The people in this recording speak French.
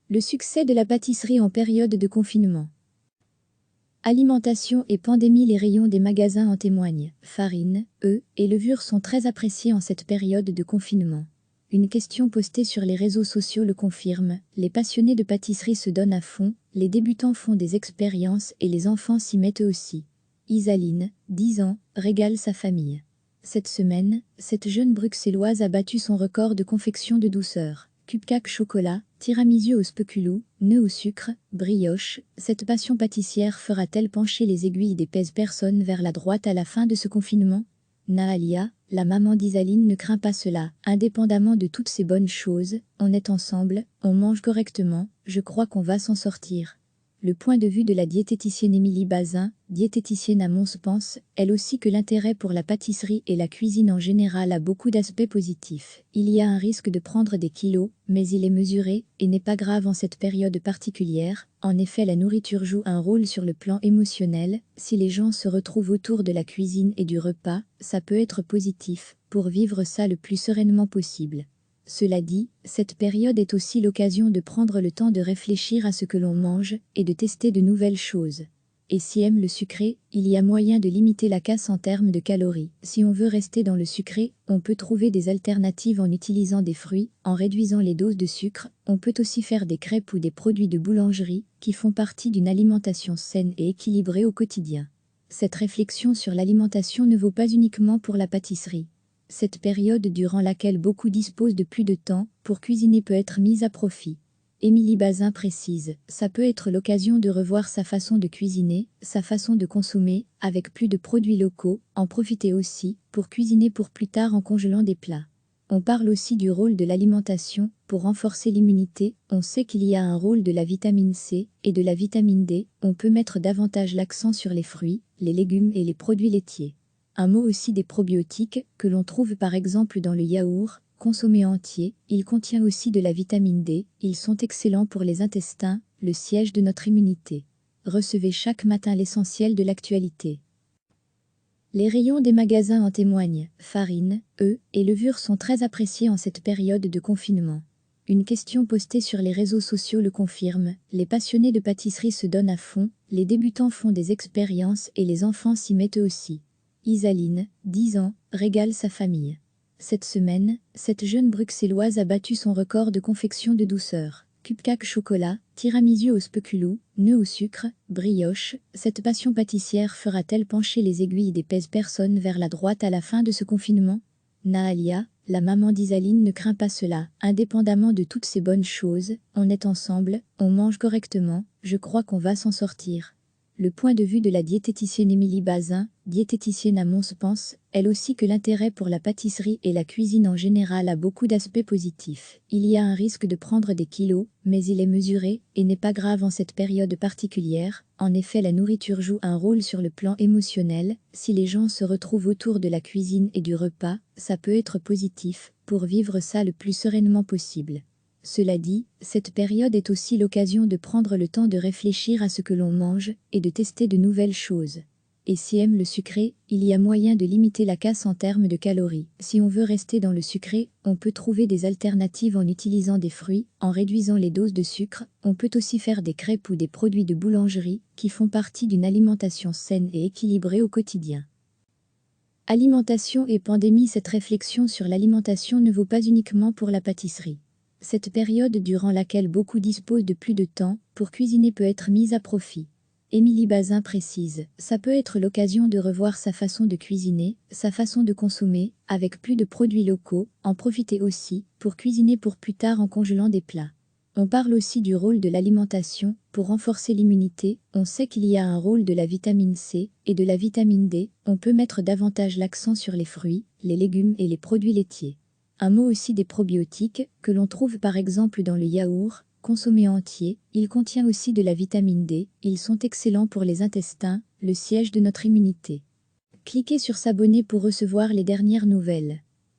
Le succès de la pâtisserie en période de confinement. Alimentation et pandémie, les rayons des magasins en témoignent. Farine, œufs et levures sont très appréciés en cette période de confinement. Une question postée sur les réseaux sociaux le confirme, les passionnés de pâtisserie se donnent à fond, les débutants font des expériences et les enfants s'y mettent aussi. Isaline, 10 ans, régale sa famille. Cette semaine, cette jeune bruxelloise a battu son record de confection de douceur. Cupcake chocolat, tiramisu au spéculoos, nœuds au sucre, brioche, cette passion pâtissière fera-t-elle pencher les aiguilles des pèse-personnes vers la droite à la fin de ce confinement? Nahalia, la maman d'Isaline, ne craint pas cela. Indépendamment de toutes ces bonnes choses, on est ensemble, on mange correctement, je crois qu'on va s'en sortir. Le point de vue de la diététicienne Émilie Bazin, diététicienne à Mons, pense, elle aussi, que l'intérêt pour la pâtisserie et la cuisine en général a beaucoup d'aspects positifs. Il y a un risque de prendre des kilos, mais il est mesuré et n'est pas grave en cette période particulière. En effet, la nourriture joue un rôle sur le plan émotionnel. Si les gens se retrouvent autour de la cuisine et du repas, ça peut être positif, pour vivre ça le plus sereinement possible. Cela dit, cette période est aussi l'occasion de prendre le temps de réfléchir à ce que l'on mange et de tester de nouvelles choses. Et si aime le sucré, il y a moyen de limiter la casse en termes de calories. Si on veut rester dans le sucré, on peut trouver des alternatives en utilisant des fruits, en réduisant les doses de sucre. On peut aussi faire des crêpes ou des produits de boulangerie qui font partie d'une alimentation saine et équilibrée au quotidien. Cette réflexion sur l'alimentation ne vaut pas uniquement pour la pâtisserie. Cette période durant laquelle beaucoup disposent de plus de temps pour cuisiner peut être mise à profit. Émilie Bazin précise, ça peut être l'occasion de revoir sa façon de cuisiner, sa façon de consommer, avec plus de produits locaux, en profiter aussi pour cuisiner pour plus tard en congelant des plats. On parle aussi du rôle de l'alimentation pour renforcer l'immunité. On sait qu'il y a un rôle de la vitamine C et de la vitamine D. On peut mettre davantage l'accent sur les fruits, les légumes et les produits laitiers. Un mot aussi des probiotiques, que l'on trouve par exemple dans le yaourt, consommé entier. Il contient aussi de la vitamine D, ils sont excellents pour les intestins, le siège de notre immunité. Recevez chaque matin l'essentiel de l'actualité. Les rayons des magasins en témoignent. Farine, œufs et levures sont très appréciés en cette période de confinement. Une question postée sur les réseaux sociaux le confirme, les passionnés de pâtisserie se donnent à fond, les débutants font des expériences et les enfants s'y mettent aussi. Isaline, 10 ans, régale sa famille. Cette semaine, cette jeune bruxelloise a battu son record de confection de douceur. Cupcake chocolat, tiramisu au spéculoos, nœuds au sucre, brioche, cette passion pâtissière fera-t-elle pencher les aiguilles des pèse-personnes vers la droite à la fin de ce confinement? Nahalia, la maman d'Isaline, ne craint pas cela. Indépendamment de toutes ces bonnes choses, on est ensemble, on mange correctement, je crois qu'on va s'en sortir. Le point de vue de la diététicienne Émilie Bazin, diététicienne à Mons, pense, elle aussi, que l'intérêt pour la pâtisserie et la cuisine en général a beaucoup d'aspects positifs. Il y a un risque de prendre des kilos, mais il est mesuré et n'est pas grave en cette période particulière. En effet, la nourriture joue un rôle sur le plan émotionnel. Si les gens se retrouvent autour de la cuisine et du repas, ça peut être positif, pour vivre ça le plus sereinement possible. Cela dit, cette période est aussi l'occasion de prendre le temps de réfléchir à ce que l'on mange et de tester de nouvelles choses. Et si aime le sucré, il y a moyen de limiter la casse en termes de calories. Si on veut rester dans le sucré, on peut trouver des alternatives en utilisant des fruits, en réduisant les doses de sucre. On peut aussi faire des crêpes ou des produits de boulangerie qui font partie d'une alimentation saine et équilibrée au quotidien. Alimentation et pandémie, cette réflexion sur l'alimentation ne vaut pas uniquement pour la pâtisserie. Cette période durant laquelle beaucoup disposent de plus de temps pour cuisiner peut être mise à profit. Émilie Bazin précise, ça peut être l'occasion de revoir sa façon de cuisiner, sa façon de consommer, avec plus de produits locaux, en profiter aussi pour cuisiner pour plus tard en congelant des plats. On parle aussi du rôle de l'alimentation pour renforcer l'immunité. On sait qu'il y a un rôle de la vitamine C et de la vitamine D. On peut mettre davantage l'accent sur les fruits, les légumes et les produits laitiers. Un mot aussi des probiotiques, que l'on trouve par exemple dans le yaourt, consommé entier. Il contient aussi de la vitamine D, ils sont excellents pour les intestins, le siège de notre immunité. Cliquez sur s'abonner pour recevoir les dernières nouvelles.